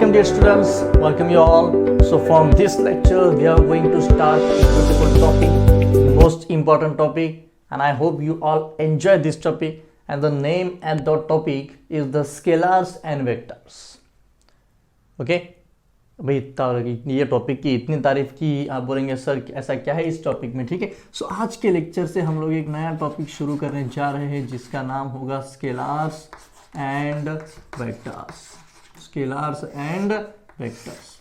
Welcome dear students, welcome you all. So from this lecture we are going to start a beautiful topic, most important topic, and I hope you all enjoy this topic. And the name and the topic is the scalars and vectors. Okay? भाई ये topic की इतनी तारीफ की, आप बोलेंगे sir ऐसा क्या है इस टॉपिक में, ठीक है। सो आज के लेक्चर से हम लोग एक नया टॉपिक शुरू करने जा रहे हैं जिसका नाम होगा स्केलार्स एंड वेक्टर्स। स्केलार्स and vectors.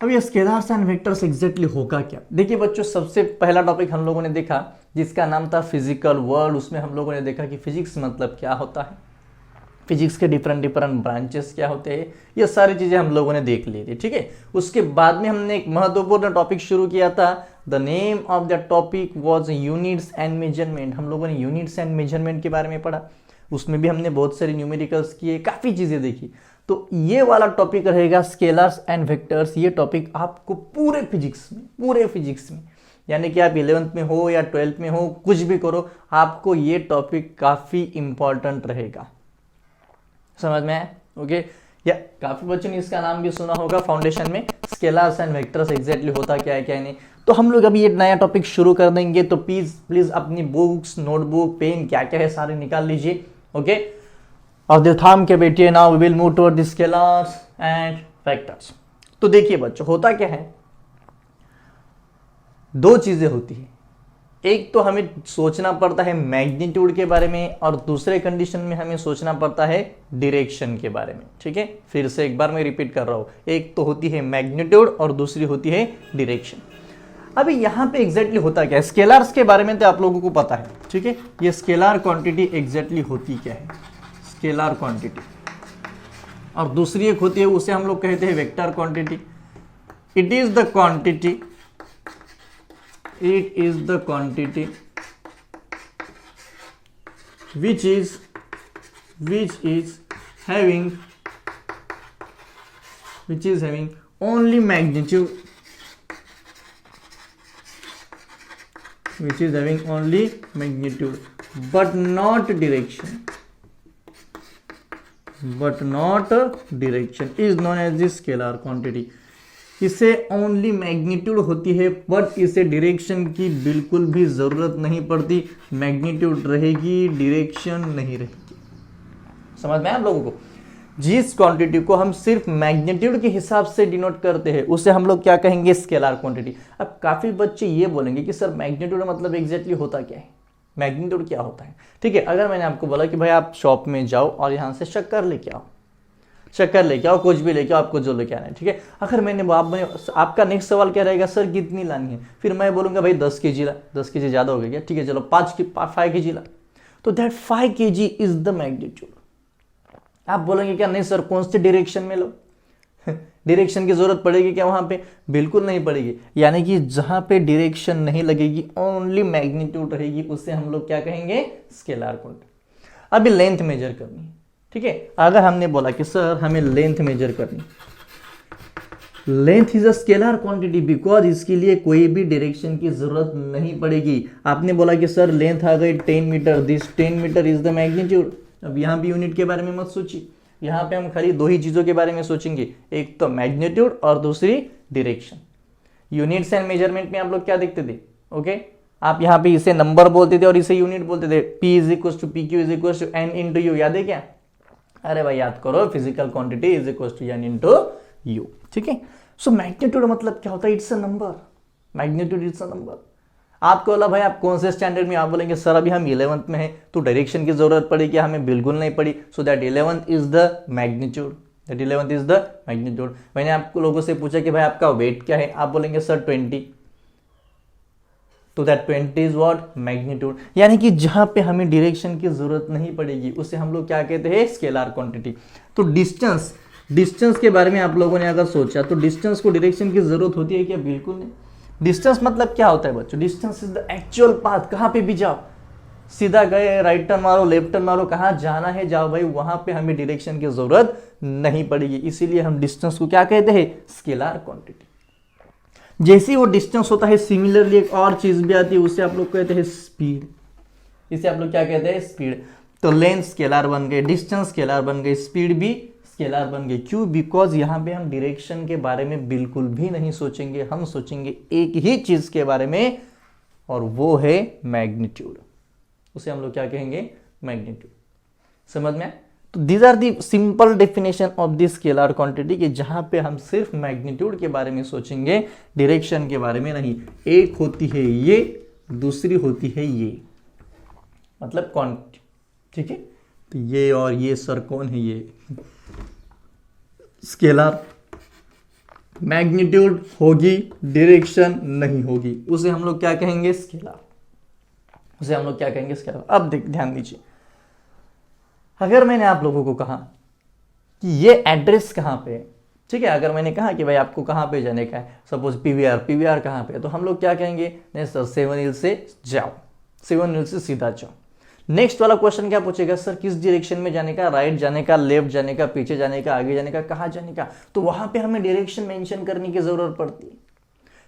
अब ये स्केलार्स एंड वेक्टर्स एग्जैक्टली होगा क्या? देखिए बच्चों, सबसे पहला टॉपिक हम लोगों ने देखा जिसका नाम था फिजिकल वर्ल्ड। उसमें हम लोगों ने देखा कि फिजिक्स मतलब क्या होता है, फिजिक्स के डिफरेंट ब्रांचेस क्या होते हैं, ये सारी चीजें हम लोगों ने देख ली थी, ठीक है। उसके बाद में हमने एक महत्वपूर्ण टॉपिक शुरू किया था। The name of the topic was units and measurement. हम लोगों ने यूनिट्स एंड मेजरमेंट के बारे में पढ़ा, उसमें भी हमने बहुत सारे न्यूमेरिकल्स किए, काफी चीजें देखी। तो ये वाला टॉपिक रहेगा स्केलर्स एंड वेक्टर्स। ये टॉपिक आपको पूरे फिजिक्स में यानी कि आप 11th में हो या 12th में हो, कुछ भी करो, आपको ये टॉपिक काफी इंपॉर्टेंट रहेगा। समझ में आया? ओके। या काफी बच्चों ने इसका नाम भी सुना होगा फाउंडेशन में, स्केलर्स एंड वेक्टर्स एग्जैक्टली होता क्या है क्या नहीं। तो हम लोग अभी ये नया टॉपिक शुरू कर देंगे, तो प्लीज अपनी बुक्स, नोटबुक, पेन क्या क्या है सारे निकाल लीजिए। ओके, और दिल थाम के बैठिए। Now we will move toward the scalars and vectors. तो देखिए बच्चों, होता क्या है, दो चीजें होती है। एक तो हमें सोचना पड़ता है मैग्नीट्यूड के बारे में, और दूसरे कंडीशन में हमें सोचना पड़ता है डायरेक्शन के बारे में, ठीक है। फिर से एक बार मैं रिपीट कर रहा हूं, एक तो होती है मैग्नीट्यूड और दूसरी होती है डायरेक्शन। अभी यहां पे एग्जैक्टली होता क्या है, स्केलर्स के बारे में तो आप लोगों को पता है, ठीक है। ये स्केलर क्वांटिटी एग्जैक्टली होती क्या है, स्केलर क्वांटिटी, और दूसरी एक होती है उसे हम लोग कहते हैं vector quantity. It is the quantity which is having only magnitude, but not direction, is known as the scalar quantity। इसे ओनली मैग्नीट्यूड होती है, बट इसे डायरेक्शन की बिल्कुल भी जरूरत नहीं पड़ती। मैग्नीट्यूड रहेगी, डायरेक्शन नहीं रहेगी। समझ में आप लोगों को? जिस क्वांटिटी को हम सिर्फ मैग्नीट्यूड के हिसाब से डिनोट करते हैं उसे हम लोग क्या कहेंगे, स्केलर क्वांटिटी। अब काफी बच्चे ये बोलेंगे कि सर मैग्नीट्यूड मतलब एग्जैक्टली होता क्या है, मैग्नीट्यूड क्या होता है, ठीक है। अगर मैंने आपको बोला कि भाई आप शॉप में जाओ और यहां से शक्कर लेके आओ, कुछ भी लेके आओ, आपको जो लेके आना है, ठीक है। अगर आपका नेक्स्ट सवाल क्या रहेगा, सर कितनी लानी है? फिर मैं बोलूंगा भाई 10 kg ला। 10 kg ज्यादा हो गया क्या? ठीक है चलो 5 kg ला। तो that 5 kg is the magnitude. आप बोलेंगे क्या, नहीं सर कौन से डायरेक्शन में लो? डायरेक्शन की जरूरत पड़ेगी क्या वहां पे? बिल्कुल नहीं पड़ेगी। यानी कि जहां पे डायरेक्शन नहीं लगेगी, ओनली मैग्नीट्यूड रहेगी, उसे हम लोग क्या कहेंगे, स्केलर क्वांटिटी। अभी लेंथ मेजर करनी है, ठीक है। अगर हमने बोला कि सर हमें लेंथ मेजर करनी, length is a scalar quantity because इसके लिए कोई भी डायरेक्शन की जरूरत नहीं पड़ेगी। आपने बोला कि सर लेंथ आ गई 10 metre, this 10 metre is the magnitude. अब यहां भी यूनिट के बारे में मत सोचिए, यहां पे हम खाली दो ही चीजों के बारे में सोचेंगे, एक तो मैग्नीट्यूड और दूसरी डायरेक्शन। यूनिट्स एंड मेजरमेंट में आप लोग क्या देखते थे, ओके। आप यहाँ पे इसे नंबर बोलते थे और इसे यूनिट बोलते थे। P is equal to P Q is equal to N into U, याद है क्या? अरे भाई याद करो, physical quantity is equal to N into U, ठीक है। सो मैग्नीट्यूड मतलब क्या होता है, it's a number. Magnitude it's a number. आपको बोला भाई आप कौन से स्टैंडर्ड में? आप बोलेंगे सर अभी हम 11th में हैं, तो डायरेक्शन की जरूरत पड़ेगी, हमें बिल्कुल नहीं पड़ी। So that 11th is the magnitude, मैंने आपको लोगों से पूछा कि भाई आपका वेट क्या है? आप बोलेंगे सर 20, तो दैट 20 इज व्हाट, मैग्नीट्यूड। यानी कि जहां पे हमें डायरेक्शन की जरूरत नहीं पड़ेगी उसे हम लोग क्या कहते हैं, स्केलर क्वांटिटी। तो डिस्टेंस के बारे में आप लोगों ने अगर सोचा तो डिस्टेंस को डायरेक्शन की जरूरत होती है क्या? बिल्कुल नहीं। डिस्टेंस मतलब क्या होता है बच्चों? Distance is the actual path. कहां पे भी जाओ, सीधा गए, राइट टर्न मारो, लेफ्ट टर्न मारो, कहां जाना है जाओ भाई, वहां पे हमें डायरेक्शन की जरूरत नहीं पड़ेगी। इसीलिए हम डिस्टेंस को क्या कहते हैं, स्केलर क्वांटिटी। जैसे वो डिस्टेंस होता है, सिमिलरली एक और चीज भी आती है, उसे आप लोग कहते हैं स्पीड। इसे आप लोग क्या कहते हैं, स्पीड। तो लेंथ स्केलर बन गए, डिस्टेंस स्केलर बन गए, स्पीड भी स्केलर बन गए। क्यों? बिकॉज यहाँ पे हम डायरेक्शन के बारे में बिल्कुल भी नहीं सोचेंगे, हम सोचेंगे एक ही चीज के बारे में, और वो है मैग्नीट्यूड। उसे हम लोग क्या कहेंगे? मैग्नीट्यूड। समझ में? तो these are the simple definition of the scalar quantity, कि जहां पे हम सिर्फ मैग्नीट्यूड के बारे में सोचेंगे, डायरेक्शन के बारे में नहीं। एक होती है ये, दूसरी होती है ये, मतलब क्वांटिटी। ठीक है, तो ये और ये सर कौन है? ये स्केलर। मैग्नीट्यूड होगी, डायरेक्शन नहीं होगी, उसे हम लोग क्या कहेंगे? स्केलर। उसे हम लोग क्या कहेंगे? स्केलर। अब ध्यान दीजिए, अगर मैंने आप लोगों को कहा कि ये एड्रेस कहां पे है, ठीक है, अगर मैंने कहा कि भाई आपको कहां पे जाने का है, सपोज पीवीआर कहां पे है, तो हम लोग क्या कहेंगे? नहीं सर 7 हिल से जाओ, 7 हिल से सीधा जाओ। नेक्स्ट वाला क्वेश्चन क्या पूछेगा? सर किस डायरेक्शन में जाने का? राइट जाने का, लेफ्ट जाने का, पीछे जाने का, आगे जाने का, कहां जाने का? तो वहां पे हमें डायरेक्शन मेंशन करने की जरूरत पड़ती है।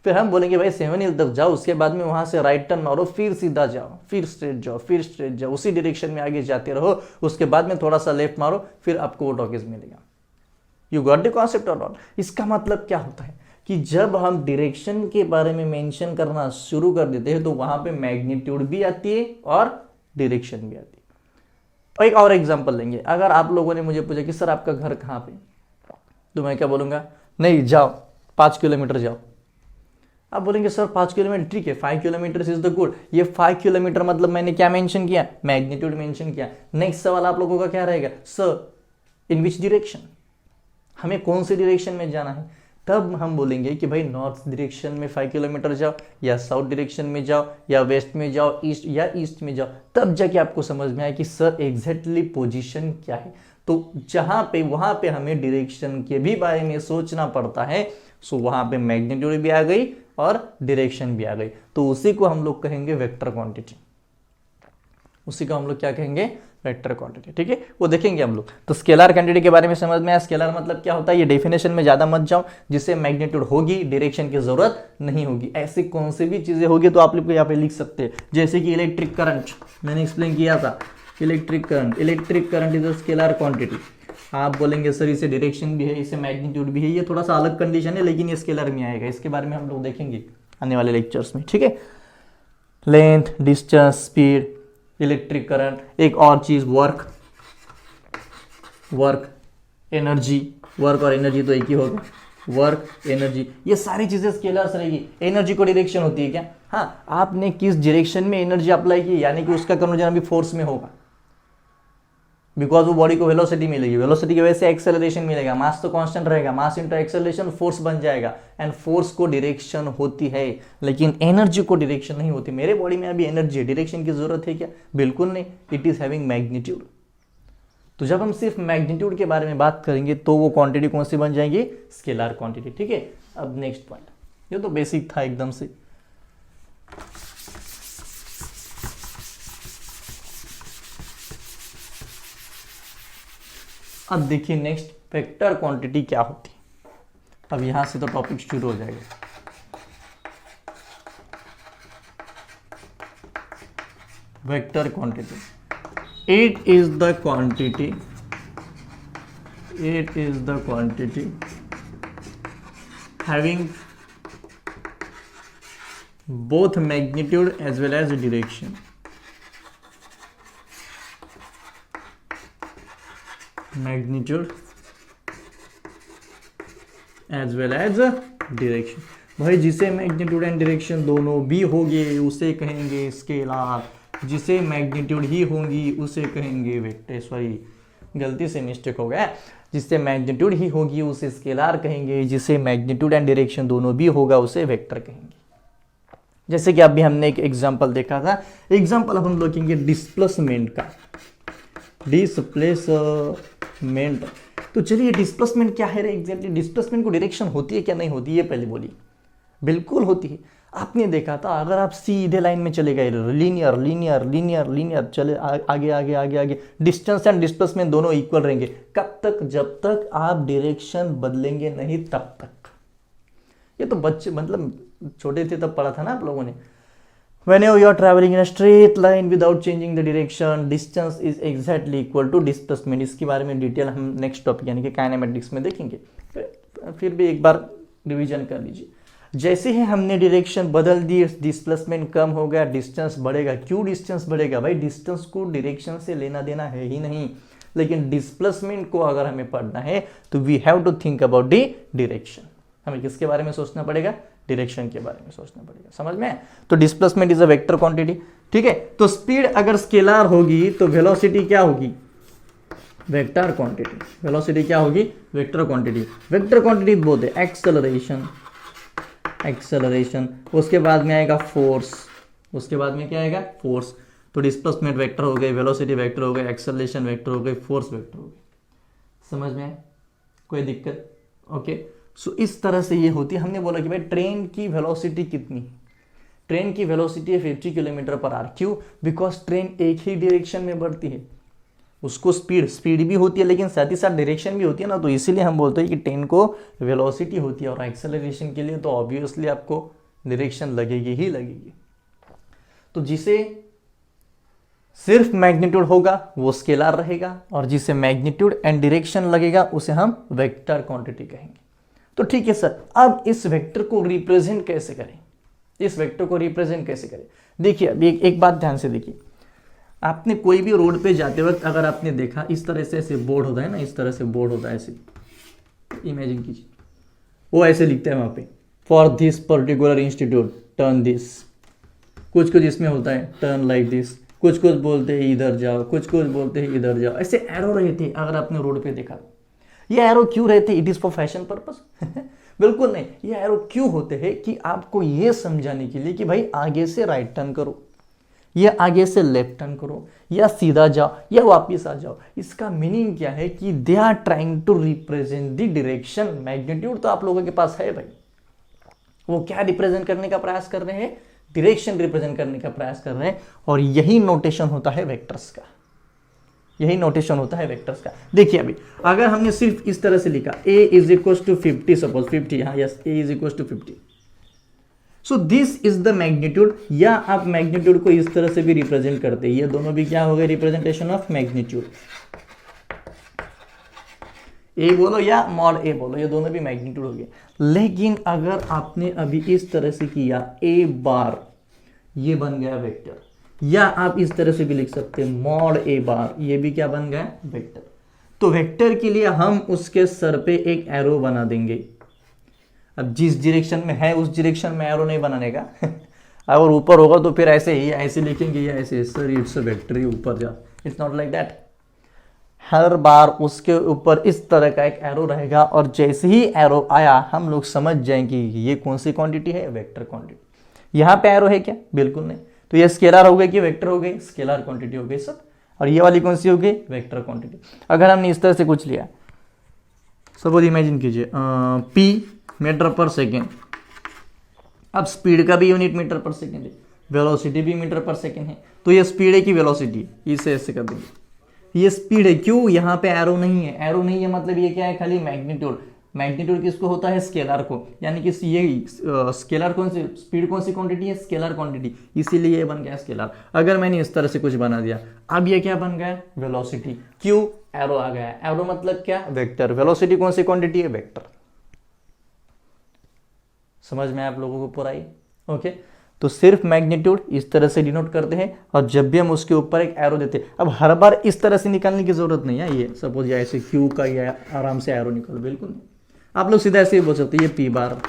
फिर हम बोलेंगे भाई 7 हिल तक जाओ, उसके बाद में वहां से राइट टर्न मारो, फिर सीधा जाओ, फिर स्ट्रेट जाओ, फिर स्ट्रेट जाओ, उसी डायरेक्शन में आगे जाते रहो, उसके बाद में थोड़ा सा लेफ्ट मारो, फिर आपको वो टॉकीज मिलेगा। यू गॉट द कॉन्सेप्ट और नॉट? इसका मतलब क्या होता है कि जब हम डायरेक्शन के बारे में मेंशन करना शुरू कर देते हैं, तो वहां पे मैग्नीट्यूड भी आती है और डायरेक्शन भी आती है। एक और एग्जांपल लेंगे। अगर आप लोगों ने मुझे पूछा कि सर आपका घर कहां पे, तो मैं क्या बोलूंगा? नहीं जाओ 5 किलोमीटर जाओ। आप बोलेंगे सर 5 किलोमीटर ठीक है, 5 किलोमीटर इज द गुड। ये 5 किलोमीटर मतलब मैंने क्या मेंशन किया? मैग्नीट्यूड मेंशन किया। नेक्स्ट सवाल आप लोगों का क्या रहेगा? सर इन विच डायरेक्शन, हमें कौन सी डायरेक्शन में जाना है? तब हम बोलेंगे कि भाई नॉर्थ डायरेक्शन में 5 किलोमीटर जाओ, या साउथ डायरेक्शन में जाओ, या वेस्ट में जाओ, ईस्ट या ईस्ट में जाओ। तब जाके आपको समझ में आए कि सर एग्जैक्टली पोजीशन क्या है। तो जहां पे वहां पे हमें डायरेक्शन के भी बारे में सोचना पड़ता है, सो वहां पे मैग्नीट्यूड भी आ गई और डायरेक्शन भी आ गई। तो उसी को हम लोग कहेंगे वेक्टर क्वांटिटी। उसी को हम लोग क्या कहेंगे? Vector quantity. ठीक है, वो देखेंगे हम लोग। तो स्केलर क्वांटिटी के बारे में समझ में आया। स्केलर मतलब क्या होता है, ये डेफिनेशन में ज्यादा मत जाओ, जिससे मैग्नीट्यूड होगी, डायरेक्शन की जरूरत नहीं होगी। ऐसी कौन सी भी चीजें होगी तो आप लोग यहाँ पे लिख सकते हैं, जैसे कि इलेक्ट्रिक करंट, मैंने एक्सप्लेन किया था। Electric current is a scalar quantity. आप बोलेंगे सर इसे डायरेक्शन भी है, इसे मैग्नीट्यूड भी है, ये थोड़ा सा अलग कंडीशन है, लेकिन ये स्केलर में आएगा। इसके बारे में हम लोग देखेंगे आने वाले लेक्चर्स में। ठीक है, length, distance, speed, electric current, एक और चीज वर्क, एनर्जी। वर्क और एनर्जी तो एक ही होगा, वर्क, एनर्जी, ये सारी चीजें स्केलर्स रहेगी। एनर्जी को डायरेक्शन होती है क्या? हाँ, आपने किस डायरेक्शन में एनर्जी अप्लाई की, यानी कि उसका कन्वर्जन अभी फोर्स में होगा, बिकॉज वो बॉडी को वेलोसिटी मिलेगी, वेलोसिटी की वजह से एक्सेलरेशन मिलेगा, मास तो कांस्टेंट रहेगा, मास इंटू एक्सेलरेशन फोर्स बन जाएगा, एंड फोर्स को डायरेक्शन होती है, लेकिन एनर्जी को डायरेक्शन नहीं होती। मेरे बॉडी में अभी एनर्जी है, डायरेक्शन की जरूरत है क्या? बिल्कुल नहीं, इट इज हैविंग मैग्नीट्यूड। तो जब हम सिर्फ मैग्नीट्यूड के बारे में बात करेंगे तो वो क्वांटिटी कौन सी बन जाएगी? Scalar quantity. ठीक है, अब नेक्स्ट पॉइंट, ये तो बेसिक था एकदम से। अब देखिए नेक्स्ट, वेक्टर क्वांटिटी क्या होती है। अब यहां से तो टॉपिक शुरू हो जाएगा। Vector quantity, it is the quantity having both magnitude as well as direction. Magnitude as well as direction. भाई जिसे मैग्नीट्यूड एंड डायरेक्शन दोनों भी होंगे उसे कहेंगे स्केलर, जिसे मैग्नीट्यूड ही होंगी उसे कहेंगे वेक्टर। सॉरी, गलती से मिस्टेक हो गया। जिससे मैग्नीट्यूड ही होगी उसे स्केलर कहेंगे, जिसे मैग्नीट्यूड एंड डायरेक्शन दोनों भी होगा उसे वेक्टर कहेंगे। जैसे कि अभी हमने एक एग्जांपल देखा था। एग्जांपल अब हम लोग देखेंगे डिस्प्लेसमेंट का। डिस्प्लेसमेंट, तो चलिए डिस्प्लेसमेंट क्या है एग्जैक्टली? डिस्प्लेसमेंट को डायरेक्शन होती है क्या नहीं होती है? पहले बोलिए। बिल्कुल होती है। आपने देखा था अगर आप सीधे लाइन में चले गए, लीनियर लीनियर लीनियर लीनियर चले आगे आगे आगे आगे, डिस्टेंस एंड डिस्प्लेसमेंट दोनों इक्वल रहेंगे। कब तक? जब तक आप डायरेक्शन बदलेंगे नहीं तब तक। ये तो बच्चे मतलब छोटे थे तब पढ़ा था ना आप लोगों ने। whenever you are traveling in a straight line without changing the direction, distance is exactly equal to displacement. इसके बारे में डिटेल हम नेक्स्ट टॉपिक यानी कि काइनेमेटिक्स में देखेंगे, फिर भी एक बार रिवीजन कर लीजिए। जैसे ही हमने डायरेक्शन बदल दी, डिस्प्लेसमेंट कम हो गया, डिस्टेंस बढ़ेगा। क्यों डिस्टेंस बढ़ेगा भाई? डिस्टेंस को डायरेक्शन से लेना देना है ही नहीं, लेकिन डिस्प्लेसमेंट को अगर हमें पढ़ना है तो we have to think about the direction. हमें किसके बारे में सोचना पड़ेगा? डायरेक्शन के बारे में सोचना पड़ेगा। समझ में? तो displacement is a vector quantity. ठीक है, तो स्पीड अगर स्केलर होगी तो वेलोसिटी क्या होगी? Vector quantity. वेलोसिटी क्या होगी? Vector quantity. वेक्टर क्वांटिटी बोलते हैं एक्सेलरेशन, एक्सेलरेशन, उसके बाद में आएगा फोर्स, उसके बाद में क्या आएगा? फोर्स। तो डिस्प्लेसमेंट वेक्टर हो गई, वेलोसिटी वेक्टर हो गई, एक्सेलरेशन वेक्टर हो गई, फोर्स वेक्टर हो गई। समझ में? कोई दिक्कत? ओके, सो इस तरह से ये होती है। हमने बोला कि भाई ट्रेन की वेलोसिटी कितनी? ट्रेन की वेलोसिटी है 50 किलोमीटर पर आवर। क्यों? बिकॉज ट्रेन एक ही डायरेक्शन में बढ़ती है, उसको स्पीड भी होती है लेकिन साथ ही साथ डायरेक्शन भी होती है ना, तो इसीलिए हम बोलते हैं कि ट्रेन को वेलोसिटी होती है। और एक्सेलरेशन के लिए तो ऑब्वियसली आपको डायरेक्शन लगेगी ही लगेगी। तो जिसे सिर्फ मैग्नीट्यूड होगा वो स्केलर रहेगा, और जिसे मैग्नीट्यूड एंड डायरेक्शन लगेगा उसे हम वेक्टर क्वांटिटी कहेंगे। तो ठीक है सर, अब इस वेक्टर को रिप्रेजेंट कैसे करें? इस वेक्टर को रिप्रेजेंट कैसे करें? देखिए अभी एक बात ध्यान से देखिए, आपने कोई भी रोड पे जाते वक्त अगर आपने देखा इस तरह से ऐसे बोर्ड होता है ना, इस तरह से बोर्ड होता है, ऐसे इमेजिन कीजिए, वो ऐसे लिखते हैं वहां पे, for this particular institute turn this. कुछ कुछ इसमें होता है टर्न लाइक दिस, कुछ कुछ बोलते हैं इधर जाओ, कुछ कुछ बोलते हैं इधर जाओ, ऐसे एरो रहते हैं। अगर आपने रोड पे देखा, ये एरो क्यों रहते? It is for fashion purpose? बिल्कुल नहीं। ये एरो क्यों होते हैं? कि आपको ये समझाने के लिए कि भाई आगे से राइट टर्न करो, या आगे से लेफ्ट टर्न करो, या सीधा जाओ या वापिस आ जाओ। इसका मीनिंग क्या है? कि they are trying to represent the direction. Magnitude तो आप लोगों के पास है भाई, वो क्या रिप्रेजेंट करने का प्रयास कर रहे हैं? डायरेक्शन रिप्रेजेंट करने का प्रयास कर रहे हैं। और यही नोटेशन होता है वेक्टर्स का, यही नोटेशन होता है वेक्टर्स का। देखिए अभी अगर हमने सिर्फ इस तरह से लिखा a is equal to 50, suppose 50, हाँ yes, a is equal to 50, so this is the magnitude. या आप मैग्नीट्यूड को इस तरह से भी रिप्रेजेंट करते हैं, ये दोनों भी क्या हो गए? Representation of magnitude. ए बोलो या मॉड ए बोलो, ये दोनों भी मैग्नीट्यूड हो गए। लेकिन अगर आपने अभी इस तरह से किया ए बार, ये बन गया वेक्टर। या आप इस तरह से भी लिख सकते हैं मॉड ए बार, ये भी क्या बन गया? वेक्टर। तो वेक्टर के लिए हम उसके सर पे एक एरो बना देंगे। अब जिस डायरेक्शन में है उस डायरेक्शन में एरो नहीं बनाने का अगर ऊपर होगा तो फिर ऐसे ही ऐसे लिखेंगे या ऐसे, सर इट्स अ वेक्टर, ये ऊपर जा। It's not like that. हर बार उसके ऊपर इस तरह का एक एरो रहेगा, और जैसे ही एरो आया हम लोग समझ जाएंगे कि ये कौन सी क्वांटिटी है? Vector quantity. यहाँ पे एरो है क्या? बिल्कुल नहीं। तो ये स्केलर हो गई कि वेक्टर हो गई? स्केलर क्वांटिटी हो गई सब। और ये वाली कौन सी हो गई? Vector quantity. अगर हमने इस तरह से कुछ लिया, सपोज इमेजिन कीजिए p मीटर पर सेकेंड। अब स्पीड का भी यूनिट मीटर पर सेकेंड है, वेलोसिटी भी मीटर पर सेकेंड है। तो ये स्पीड है कि वेलोसिटी? इसे ऐसे कर देंगे, ये स्पीड है। क्यों? यहाँ पे एरो नहीं है। एरो नहीं है मतलब ये क्या है? खाली मैग्नीट्यूड। मैग्नीट्यूड किसको होता है? स्केलर को। यानी कि ये स्केलर कौन सी, स्पीड कौन सी क्वांटिटी है? Scalar quantity. इसीलिए ये बन गया स्केलर। अगर मैंने इस तरह से कुछ बना दिया, अब ये क्या बन गया? वेलोसिटी। क्यों? एरो आ गया। एरो मतलब क्या? वेक्टर। वेलोसिटी कौन सी क्वांटिटी है? वेक्टर। समझ में आप लोगों को पूरा ही? ओके, तो सिर्फ मैग्नीट्यूड इस तरह से डिनोट करते हैं, और जब भी हम उसके ऊपर एक एरो देते हैं, अब हर बार इस तरह से निकालने की जरूरत नहीं है। ये सपोज या ऐसे क्यू का या आराम से एरो निकालो, बिल्कुल नहीं। आप लोग सीधा ऐसे ही बोल सकते हैं, ये पी बार,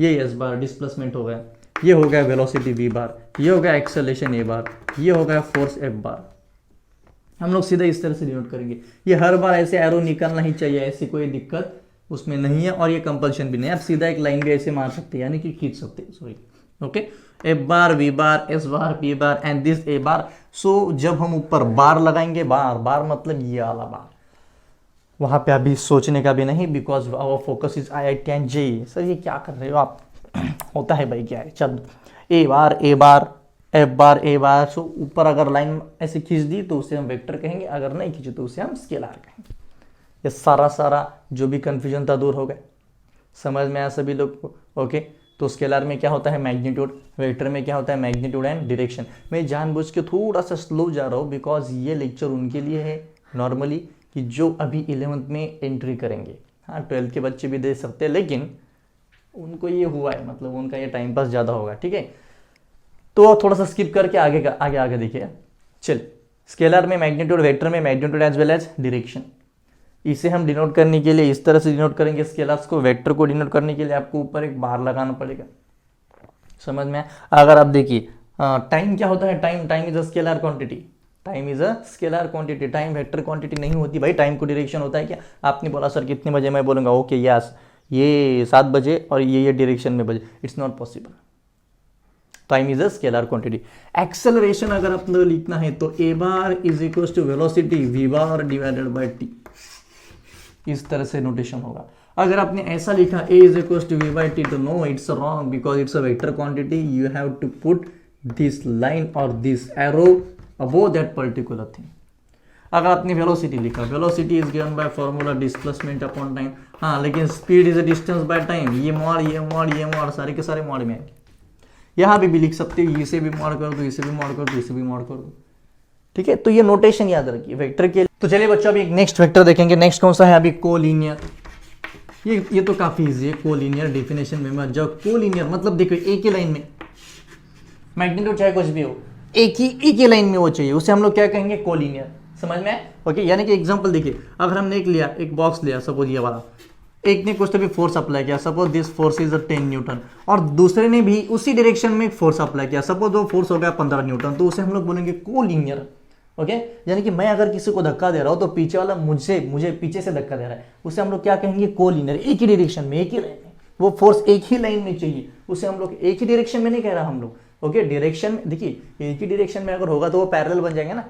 ये एस बार डिस्प्लेसमेंट हो गया, ये हो गया वेलोसिटी वी बार, ये हो गया एक्सेलरेशन ए बार, ये हो गया फोर्स एफ बार। हम लोग सीधा इस तरह से डिनोट करेंगे। ये हर बार ऐसे एरो निकालना ही चाहिए, ऐसी कोई दिक्कत उसमें नहीं है, और ये कंपल्शन भी नहीं है। आप सीधा एक लाइन भी ऐसे मार सकते हैं, यानी कि खींच सकते हैं, sorry. Okay, F bar, V bar, S bar, P bar and this A bar. So जब हम ऊपर बार लगाएंगे, बार बार मतलब ये वाला बार, वहां पे अभी सोचने का भी नहीं, because our focus is IIT and JEE। Sir ये क्या कर रहे हो आप? होता है भाई, क्या है? चल ए बार, ए बार, एफ बार, ए बार। सो ऊपर अगर लाइन ऐसे खींच दी तो उसे हम वेक्टर कहेंगे, अगर नहीं खींचे तो उसे हम स्केलर कहेंगे। ये सारा जो भी कंफ्यूजन था दूर हो गया। समझ में आया सभी लोग को? ओके, तो स्केलर में क्या होता है मैग्नीट्यूड, वेक्टर में क्या होता है मैग्नीट्यूड एंड डायरेक्शन। मैं जानबूझ के थोड़ा सा स्लो जा रहा हूँ बिकॉज ये लेक्चर उनके लिए है नॉर्मली कि जो अभी 11th में एंट्री करेंगे। हाँ 12th के बच्चे भी दे सकते हैं, लेकिन उनको ये हुआ है, मतलब उनका ये टाइम पास ज़्यादा होगा, ठीक है। तो थोड़ा सा स्किप करके आगे देखिए। चल, स्केलर में मैग्नीट्यूड, वेक्टर में magnitude as well as direction. इसे हम डिनोट करने के लिए इस तरह से डिनोट करेंगे स्केलर्स को। वेक्टर को डिनोट करने के लिए आपको ऊपर एक बार लगाना पड़ेगा, समझ में। अगर आप देखिए टाइम क्या होता है, time is a scalar quantity, time is a scalar quantity, time vector quantity नहीं होती भाई। टाइम को डायरेक्शन होता है क्या। आपने बोला सर कितने बजे, मैं बोलूँगा ओके यस ये 7 बजे और ये डायरेक्शन में बजे, it's not possible. Time is a scalar quantity. Acceleration अगर आप लोग लिखना है तो a bar is equal to velocity v bar divided by t, इस तरह से नोटेशन होगा। अगर आपने ऐसा लिखा a is equal to v by t, तो no it's wrong because it's a vector quantity. You have to put this line और this arrow above that particular thing. अगर आपने वेलोसिटी लिखा, velocity is given by formula displacement upon time. हाँ लेकिन speed is a distance by time. ये mod सारे के सारे मॉड में आएंगे। यहाँ भी लिख सकते हो, इसे भी मॉड कर दो, इसे भी मॉड कर दो, इसे भी मॉड कर दो, ठीक है। तो ये नोटेशन याद रखिए वेक्टर के। तो चलिए बच्चों अभी एक नेक्स्ट वेक्टर देखेंगे। नेक्स्ट कौन सा है अभी, कोलिनियर। ये तो काफी इजी है। कोलिनियर डेफिनेशन में मत जाओ। कोलिनियर मतलब देखो एक ही लाइन में मैग्नीट्यूड चाहे कुछ भी हो, एक ही लाइन में वो चाहिए, उसे हम लोग क्या कहेंगे कोलिनियर, समझ में। ओके, यानी कि एग्जांपल देखिए, अगर हमने एक बॉक्स लिया सपोज ये वाला, एक ने कुछ तो भी फोर्स अप्लाई किया, suppose this force is 10 Newton, और दूसरे ने भी उसी डायरेक्शन में एक फोर्स अप्लाई किया, सपोज वो फोर्स हो गया 15 न्यूटन, तो उसे हम लोग बोलेंगे कोलिनियर। ओके, यानी कि मैं अगर किसी को धक्का दे रहा हूं तो पीछे वाला मुझे पीछे से धक्का दे रहा है, उसे हम लोग क्या कहेंगे कोलिनियर। एक ही डायरेक्शन में, एक ही लाइन में, वो फोर्स एक ही लाइन में चाहिए, उसे हम लोग एक ही डायरेक्शन में नहीं कह रहा हम लोग। ओके, डायरेक्शन देखिए एक ही डायरेक्शन में अगर होगा तो वो पैरेलल बन जाएंगे ना।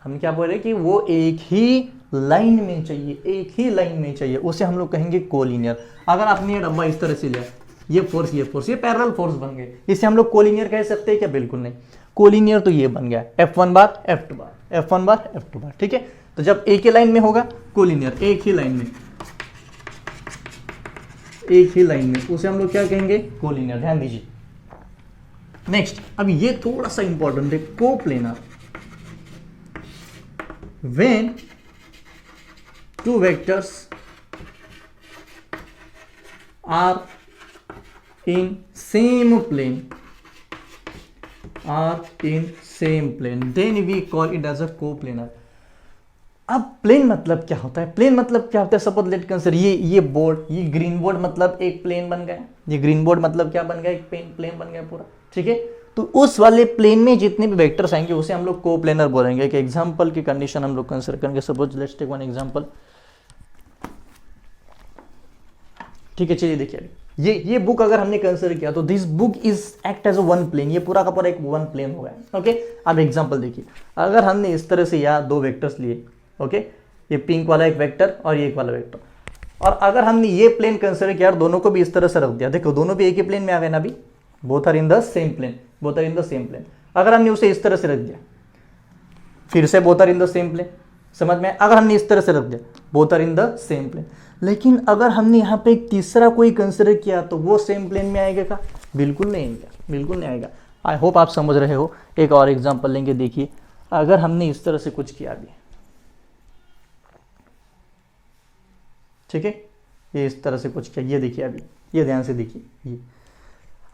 हम क्या बोल रहे हैं कि वो एक ही लाइन में चाहिए, एक ही लाइन में चाहिए, उसे हम लोग कहेंगे कोलिनियर। अगर आपने ये डब्बा इस तरह से लिया, ये फोर्स ये पैरेलल फोर्स बन गए, इसे हम लोग कोलिनियर कह सकते हैं क्या? बिल्कुल नहीं। कोलिनियर तो ये बन गया F1 बार F2 बार, F1 बार F2 बार, ठीक है। तो जब एक ही लाइन में होगा कोलिनियर, एक ही लाइन में उसे हम लोग क्या कहेंगे कोलिनियर, ध्यान दीजिए। नेक्स्ट, अब ये थोड़ा सा इंपॉर्टेंट है, coplanar. When two vectors are in same plane, then we call it as a coplanar। अब प्लेन मतलब क्या होता है? प्लेन मतलब क्या होता है? सपोज लेट कंसीडर ये बोर्ड, ये ग्रीन बोर्ड मतलब एक प्लेन बन गया। ये ग्रीन बोर्ड मतलब क्या बन गया? एक प्लेन बन गया पूरा, ठीक है। तो उस वाले प्लेन में जितने भी वेक्टर्स आएंगे उसे हम लोग कोप्लेनर बोलेंगे। एक एग्जांपल की कंडीशन हम लोग कंसीडर करेंगे। Suppose let's take one example, ठीक है। चलिए देखिए, ये बुक अगर हमने कंसीडर किया तो this book is act as a one plane, ये पूरा का पूरा एक वन प्लेन होगा। ओके, अब एग्जांपल देखिए, अगर हमने इस तरह से यहाँ दो वेक्टर्स लिए, ओके, ये पिंक वाला एक वेक्टर और ये एक वाला वेक्टर, और अगर हमने ये प्लेन कंसीडर किया और दोनों को भी इस तरह से रख दिया, देखो दोनों भी एक ही प्लेन में आ गए ना अभी, both are in the same plane. अगर हमने उसे इस तरह से रख दिया, फिर से both are in the same plane, समझ में। अगर हमने इस तरह से रख दिया, both are in the same plane. लेकिन अगर हमने यहाँ पे एक तीसरा कोई कंसिडर किया तो वो सेम प्लेन में आएगा क्या? बिल्कुल नहीं आएगा। आई होप आप समझ रहे हो। एक और एग्जांपल लेंगे, देखिए, अगर हमने इस तरह से कुछ किया अभी, ठीक है, ये इस तरह से कुछ किया, ये देखिए अभी, ये ध्यान से देखिए, ये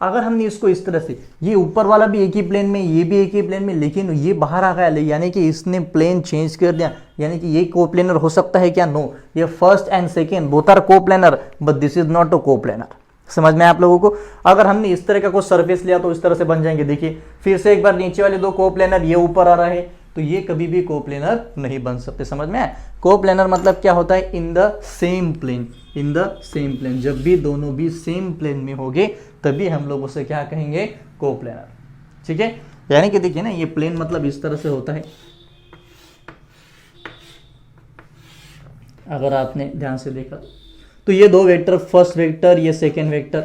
अगर हमने इसको इस तरह से, ये ऊपर वाला भी एक ही प्लेन में, ये भी एक ही प्लेन में, लेकिन ये बाहर आ गया, यानी कि इसने प्लेन चेंज कर दिया, यानी कि ये कोप्लेनर हो सकता है क्या? नो। ये first and second both are coplanar, but this is not a coplanar. समझ में आप लोगों को? अगर हमने इस तरह का कोई सरफेस लिया तो इस तरह से बन जाएंगे। देखिए फिर से एक बार, नीचे वाले दो कोप्लेनर, ये ऊपर आ रहा है, तो ये कभी भी कोप्लेनर नहीं बन सकते। समझ में? कोप्लेनर मतलब क्या होता है? In the same plane. जब भी दोनों भी सेम प्लेन में होंगे तभी हम लोग उसे क्या कहेंगे? कोप्लेनर, ठीक है। यानी कि देखिए ना, ये प्लेन मतलब इस तरह से होता है। अगर आपने ध्यान से देखा तो ये दो वेक्टर, फर्स्ट वेक्टर, ये सेकेंड वेक्टर,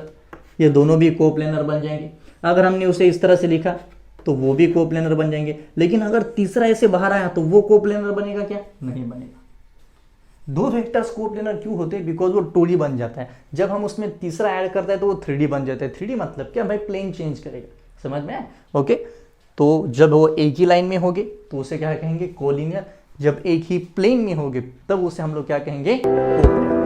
ये दोनों भी कोप्लेनर बन जाएंगे। अगर हमने उसे इस तरह से लिखा तो वो भी कोप्लेनर बन जाएंगे। लेकिन अगर तीसरा ऐसे बाहर आया तो वो कोप्लेनर बनेगा क्या? नहीं बनेगा। दो वेक्टर्स कोप्लेनर क्यों होते हैं? बिकॉज वो 2D बन जाता है। जब हम उसमें तीसरा ऐड करते हैं तो वो 3D बन जाता है। 3D मतलब क्या भाई? प्लेन चेंज करेगा। समझ में आया? ओके, तो जब वो एक ही लाइन में होगे तो उसे क्या कहेंगे? कोलिनियर। जब एक ही प्लेन में होगे तब उसे हम लोग क्या कहेंगे? कोप्लेनर।